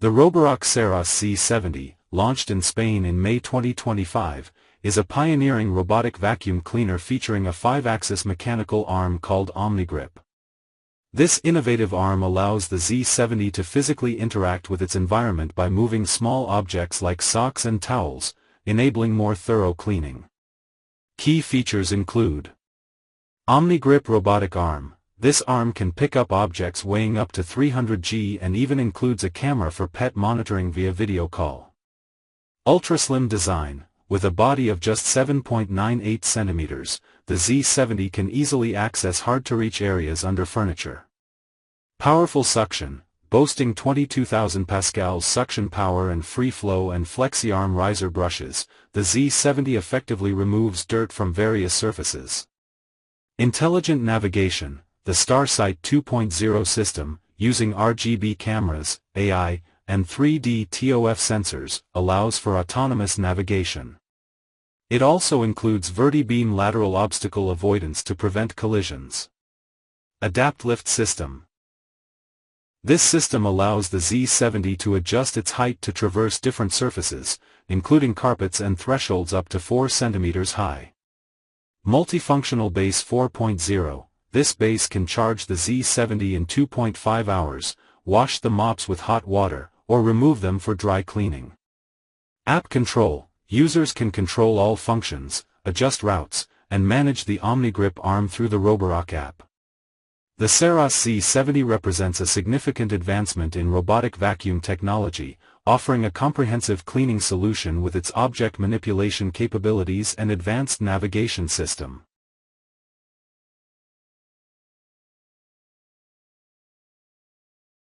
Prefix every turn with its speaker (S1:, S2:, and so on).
S1: The Roborock Saros Z70, launched in Spain in May 2025, is a pioneering robotic vacuum cleaner featuring a 5-axis mechanical arm called OmniGrip. This innovative arm allows the Z70 to physically interact with its environment by moving small objects like socks and towels, enabling more thorough cleaning. Key features include OmniGrip Robotic Arm. This arm can pick up objects weighing up to 300 g and even includes a camera for pet monitoring via video call. Ultra-slim design. With a body of just 7.98 centimeters, the Z70 can easily access hard-to-reach areas under furniture. Powerful suction. Boasting 22,000 pascals suction power and FreeFlow and FlexiArm Riser brushes, the Z70 effectively removes dirt from various surfaces. Intelligent navigation. The StarSight 2.0 system, using RGB cameras, AI, and 3D ToF sensors, allows for autonomous navigation. It also includes VertiBeam lateral obstacle avoidance to prevent collisions. Adapt lift system. This system allows the Z70 to adjust its height to traverse different surfaces, including carpets and thresholds up to 4 cm high. Multifunctional base 4.0. This base can charge the Z70 in 2.5 hours, wash the mops with hot water, or remove them for dry cleaning. App control. Users can control all functions, adjust routes, and manage the OmniGrip arm through the Roborock app. The Saros Z70 represents a significant advancement in robotic vacuum technology, offering a comprehensive cleaning solution with its object manipulation capabilities and advanced navigation system.